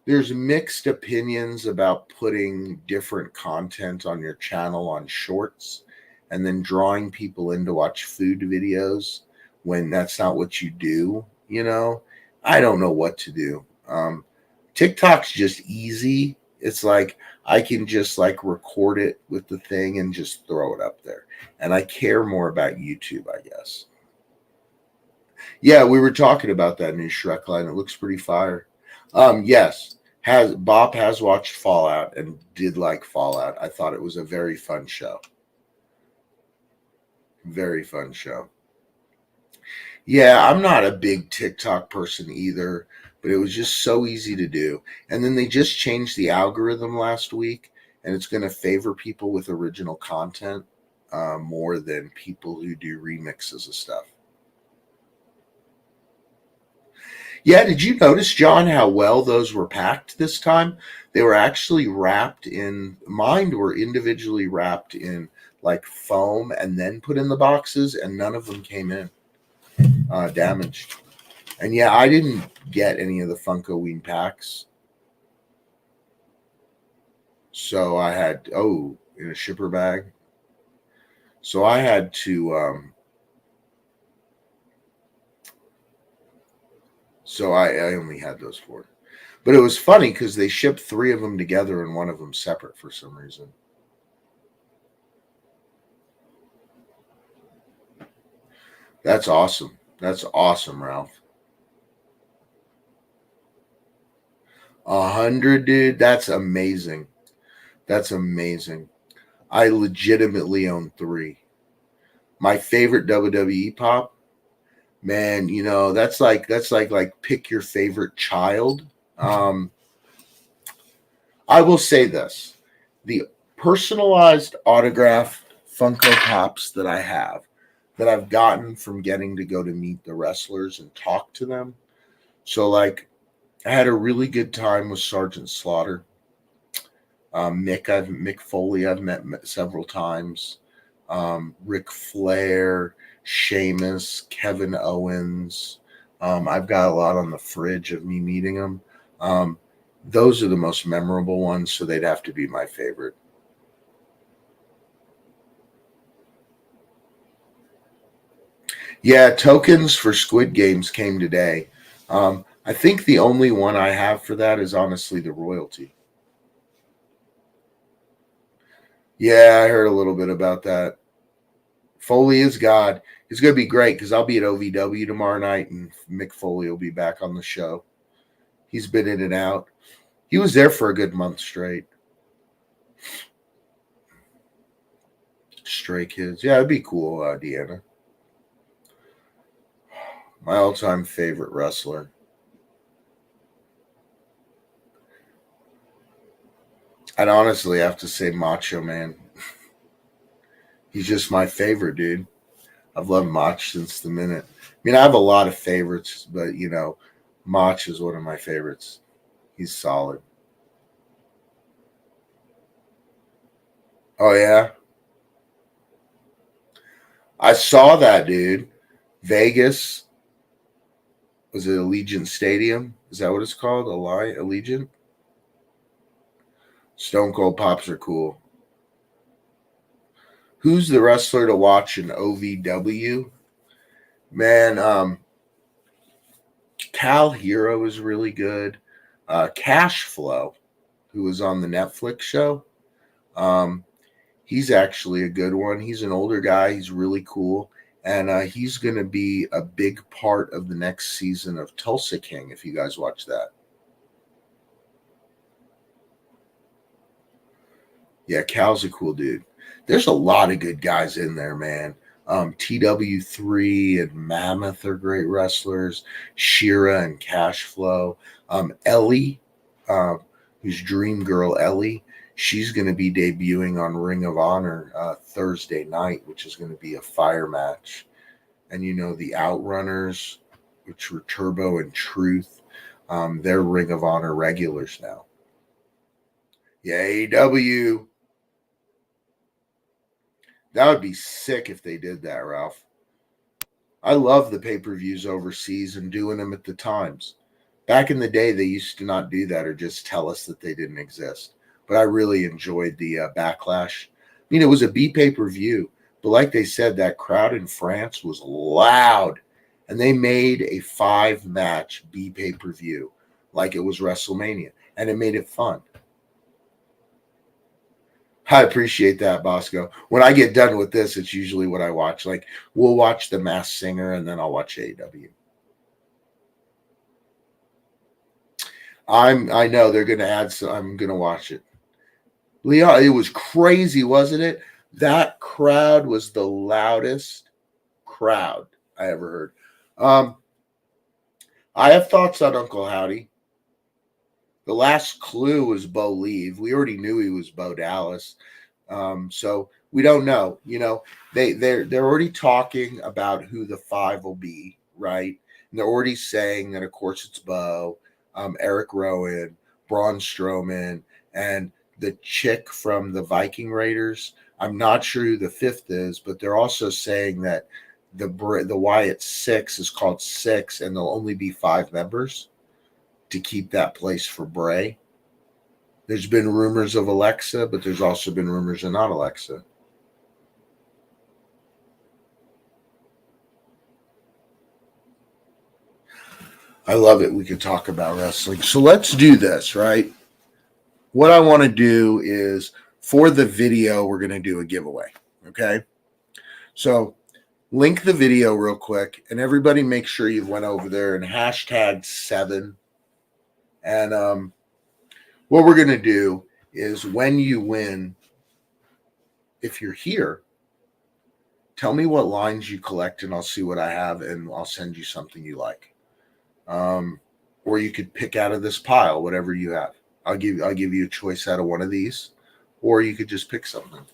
there's mixed opinions about putting different content on your channel on shorts and then drawing people in to watch food videos when that's not what you do, you know. I don't know what to do. TikTok's just easy. It's like I can just like record it with the thing and just throw it up there. And I care more about YouTube, I guess. Yeah, we were talking about that new Shrek line. It looks pretty fire. Yes, has Bob has watched Fallout and did like Fallout. I thought it was a very fun show. Very fun show. Yeah, I'm not a big TikTok person either, but it was just so easy to do. And then they just changed the algorithm last week, and it's going to favor people with original content more than people who do remixes of stuff. Yeah, did you notice, John, how well those were packed this time? They were actually wrapped in, mine were individually wrapped in like foam and then put in the boxes, and none of them came in damaged. And yeah, I didn't get any of the Funko Ween packs. So I had, oh, in a shipper bag. So I had to, so I only had those four. But it was funny because they shipped three of them together and one of them separate for some reason. That's awesome. That's awesome, Ralph. 100, dude. That's amazing. That's amazing. I legitimately own three. My favorite WWE pop, man. You know that's like pick your favorite child. Um, I will say this: the personalized autograph Funko Pops that I have, that I've gotten from getting to go to meet the wrestlers and talk to them. So like, I had a really good time with Sergeant Slaughter. Mick Foley, I've met several times. Ric Flair, Sheamus, Kevin Owens. I've got a lot on the fridge of me meeting them. Those are the most memorable ones, so they'd have to be my favorite. Yeah, tokens for Squid Games came today. I think the only one I have for that is honestly the royalty. Yeah, I heard a little bit about that. Foley is God. It's going to be great because I'll be at OVW tomorrow night and Mick Foley will be back on the show. He's been in and out. He was there for a good month straight. Stray Kids. Yeah, it'd be cool, Deanna. My all-time favorite wrestler. I'd honestly have to say Macho Man. He's just my favorite, dude. I've loved Mach since the minute. I mean, I have a lot of favorites, but you know, Mach is one of my favorites. He's solid. Oh yeah, I saw that, dude. Vegas, was it Allegiant Stadium? Is that what it's called? Allegiant. Stone Cold Pops are cool. Who's the wrestler to watch in OVW? Man, Cal Hero is really good. Cash Flow, who was on the Netflix show. Um, he's actually a good one. He's an older guy. He's really cool. And he's going to be a big part of the next season of Tulsa King, if you guys watch that. Yeah, Cal's a cool dude. There's a lot of good guys in there, man. TW3 and Mammoth are great wrestlers. Shira and Cashflow. Ellie, uh, who's Dream Girl Ellie, she's going to be debuting on Ring of Honor Thursday night, which is going to be a fire match. And you know, the Outrunners, which were Turbo and Truth, they're Ring of Honor regulars now. Yeah, AEW. That would be sick if they did that, Ralph. I love the pay per views overseas and doing them at the times. Back in the day, they used to not do that or just tell us that they didn't exist. But I really enjoyed the backlash. I mean, it was a B pay per view, but like they said, that crowd in France was loud. And they made a 5-match B pay-per-view like it was WrestleMania. And it made it fun. I appreciate that, Bosco. When I get done with this, it's usually what I watch. Like, we'll watch The Masked Singer, and then I'll watch AEW. I know they're going to add some. I'm going to watch it. Leon, it was crazy, wasn't it? That crowd was the loudest crowd I ever heard. I have thoughts on Uncle Howdy. The last clue was Bo Leave. We already knew he was Bo Dallas. So we don't know. You know, they're already talking about who the 5 will be, right? And they're already saying that, of course, it's Bo, Eric Rowan, Braun Strowman, and the chick from the Viking Raiders. I'm not sure who the 5th is, but they're also saying that the Wyatt 6 is called 6, and there'll only be 5 members to keep that place for Bray. There's been rumors of Alexa, but there's also been rumors of not Alexa. I love it. We could talk about wrestling. So let's do this, right? What I want to do is, for the video, we're going to do a giveaway. Okay. So link the video real quick, and everybody make sure you've went over there and #7. And what we're going to do is, when you win, if you're here, tell me what lines you collect, and I'll see what I have, and I'll send you something you like. Or you could pick out of this pile whatever you have. I'll give you a choice out of one of these, or you could just pick something.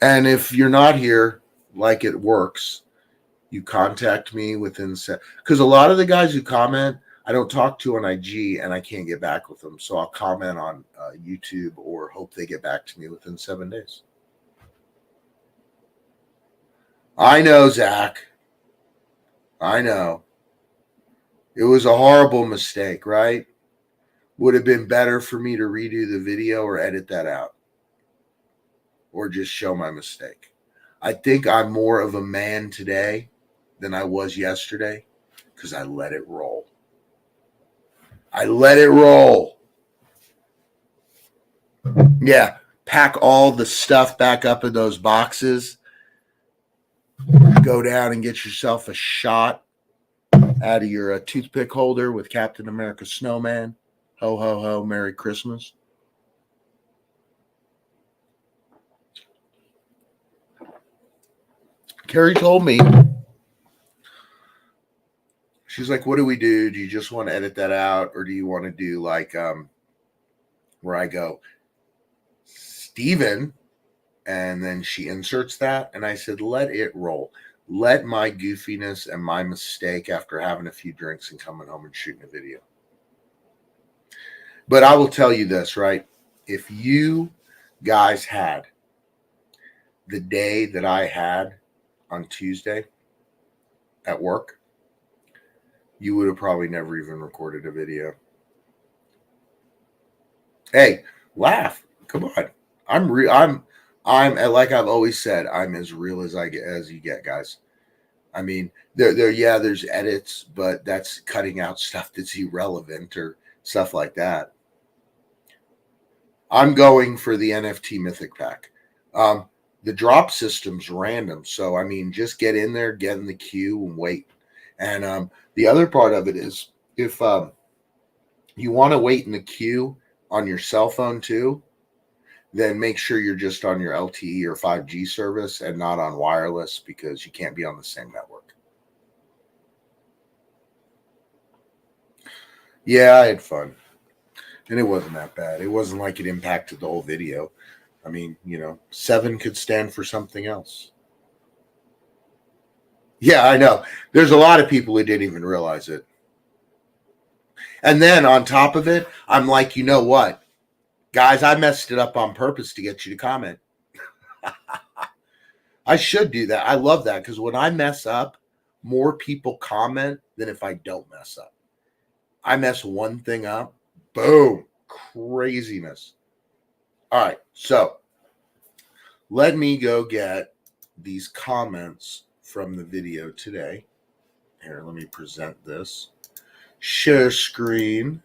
And if you're not here, like it works, you contact me within because a lot of the guys who comment, I don't talk to on IG, and I can't get back with them. So I'll comment on YouTube, or hope they get back to me within 7 days. I know, Zach. I know. It was a horrible mistake, right? Would have been better for me to redo the video or edit that out, or just show my mistake. I think I'm more of a man today than I was yesterday because I let it roll. I let it roll. Yeah, pack all the stuff back up in those boxes. Go down and get yourself a shot out of your toothpick holder with Captain America Snowman. Ho, ho, ho, Merry Christmas. Carrie told me, she's like, what do we do? Do you just want to edit that out, or do you want to do like where I go, Steven, and then she inserts that? And I said, let it roll. Let my goofiness and my mistake after having a few drinks and coming home and shooting a video. But I will tell you this, right? If you guys had the day that I had on Tuesday at work, you would have probably never even recorded a video. Hey, laugh. Come on. I'm like I've always said, I'm as real as you get, guys. I mean, there's edits, but that's cutting out stuff that's irrelevant or stuff like that. I'm going for the NFT Mythic Pack. The drop system's random, so I mean, just get in there, get in the queue, and wait. And the other part of it is, if you want to wait in the queue on your cell phone too, then make sure you're just on your LTE or 5G service and not on wireless, because you can't be on the same network. Yeah, I had fun. And it wasn't that bad. It wasn't like it impacted the whole video. I mean, 7 could stand for something else. Yeah, I know. There's a lot of people who didn't even realize it. And then on top of it, I'm like, you know what? Guys, I messed it up on purpose to get you to comment. I should do that. I love that, because when I mess up, more people comment than if I don't mess up. I mess one thing up, boom, craziness. All right, so let me go get these comments from the video today. Here, let me present this. Share screen.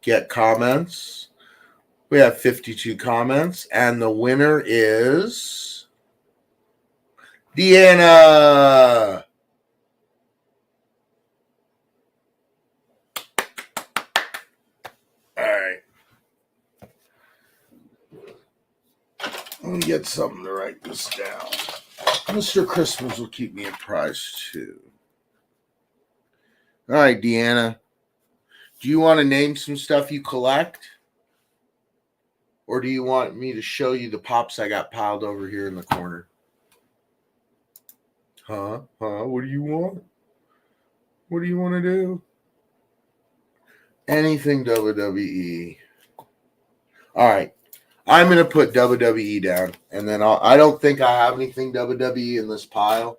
Get comments. We have 52 comments, and the winner is Deanna. All right. Let me get something to write this down. Mr. Christmas will keep me apprised too. All right, Deanna. Do you want to name some stuff you collect? Or do you want me to show you the pops I got piled over here in the corner? Huh? What do you want? What do you want to do? Anything WWE. All right. I'm going to put WWE down. And then I don't think I have anything WWE in this pile.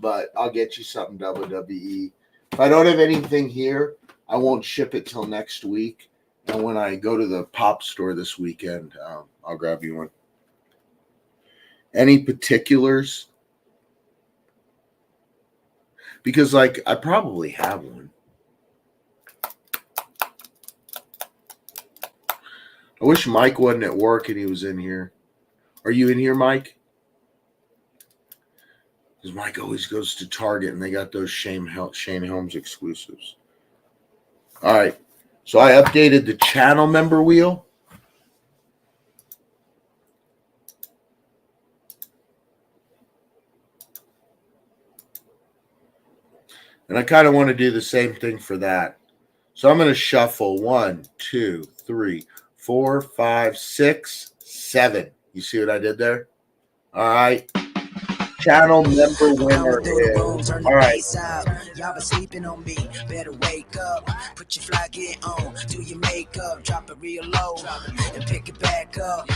But I'll get you something WWE. If I don't have anything here, I won't ship it till next week. And when I go to the pop store this weekend, I'll grab you one. Any particulars? Because, like, I probably have one. I wish Mike wasn't at work and he was in here. Are you in here, Mike? Because Mike always goes to Target and they got those Shane Helms exclusives. All right. So I updated the channel member wheel. And I kind of want to do the same thing for that. So I'm going to shuffle 1, 2, 3, 4, 5, 6, 7. You see what I did there? All right. Channel member winner is. All right. Y'all been sleeping on me. Better wake up. Put your fly gear on. Do your makeup. Drop it real low. And pick it back up.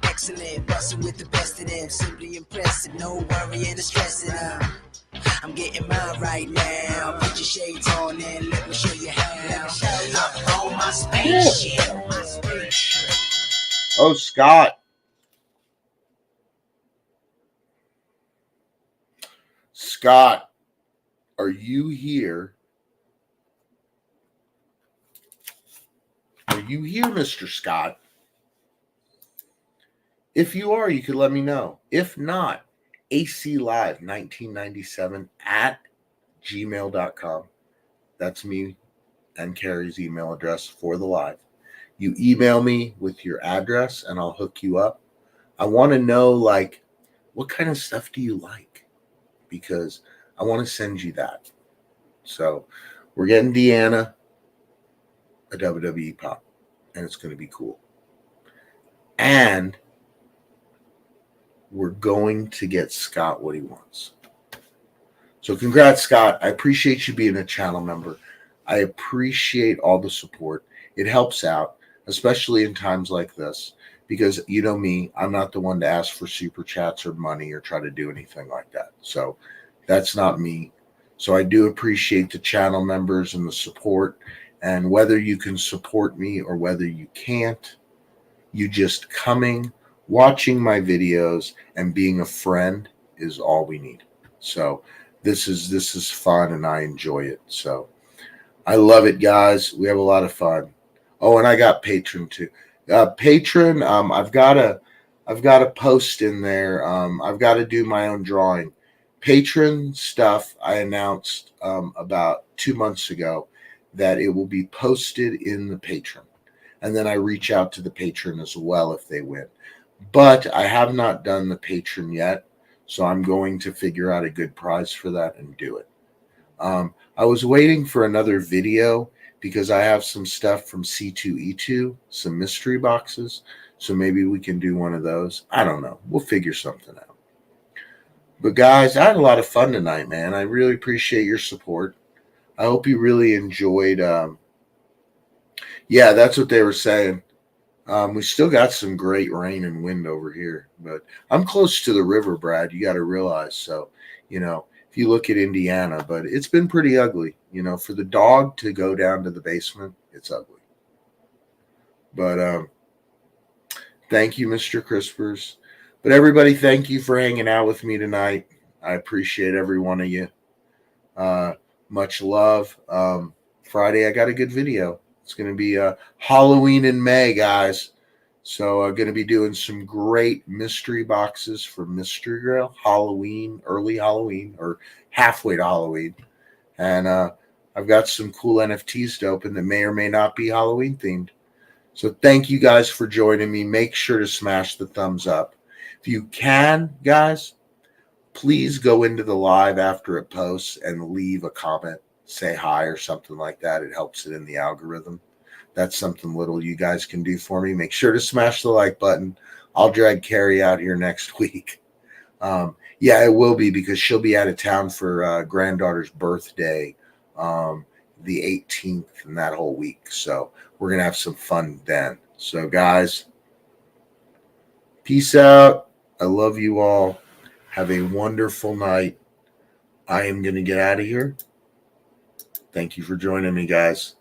Excellent. Bustin' with the best of them. Simply impressive. No worry and stressing out. I'm getting mine right now. Put your shades on and let me show you how. I'm on my spaceship. Oh, Scott. Scott, are you here? Are you here, Mr. Scott? If you are, you could let me know. If not, aclive1997 at gmail.com. That's me and Carrie's email address for the live. You email me with your address and I'll hook you up. I want to know, like, what kind of stuff do you like? Because I want to send you that. So we're getting Deanna a WWE pop, and it's going to be cool. And we're going to get Scott what he wants. So congrats, Scott. I appreciate you being a channel member. I appreciate all the support. It helps out, especially in times like this, because you know me, I'm not the one to ask for super chats or money or try to do anything like that. So that's not me. So I do appreciate the channel members and the support. And whether you can support me or whether you can't, you just coming, watching my videos, and being a friend is all we need. So this is fun and I enjoy it. So I love it, guys. We have a lot of fun. Oh, and I got Patron too. Patron, I've got a post in there. I've got to do my own drawing. Patron stuff I announced about 2 months ago that it will be posted in the Patron. And then I reach out to the patron as well if they win. But I have not done the patron yet, so I'm going to figure out a good prize for that and do it. I was waiting for another video because I have some stuff from C2E2, some mystery boxes, so maybe we can do one of those. I don't know. We'll figure something out. But guys, I had a lot of fun tonight, man. I really appreciate your support. I hope you really enjoyed. Yeah, that's what they were saying. We still got some great rain and wind over here, but I'm close to the river, Brad. You got to realize. So, if you look at Indiana, but it's been pretty ugly. For the dog to go down to the basement, it's ugly. But thank you, Mr. Crispers. But everybody, thank you for hanging out with me tonight. I appreciate every one of you. Much love. Friday, I got a good video. It's going to be Halloween in May, guys. So I'm going to be doing some great mystery boxes for Mystery Grail, Halloween, early Halloween, or halfway to Halloween. And I've got some cool NFTs to open that may or may not be Halloween themed. So thank you guys for joining me. Make sure to smash the thumbs up. If you can, guys, please go into the live after it posts and leave a comment, say hi or something like that. It helps it in the algorithm. That's something little you guys can do for me. Make sure to smash the like button. I'll drag Carrie out here next week. Yeah, it will be because she'll be out of town for granddaughter's birthday, the 18th, and that whole week. So we're going to have some fun then. So, guys, peace out. I love you all. Have a wonderful night. I am going to get out of here. Thank you for joining me, guys.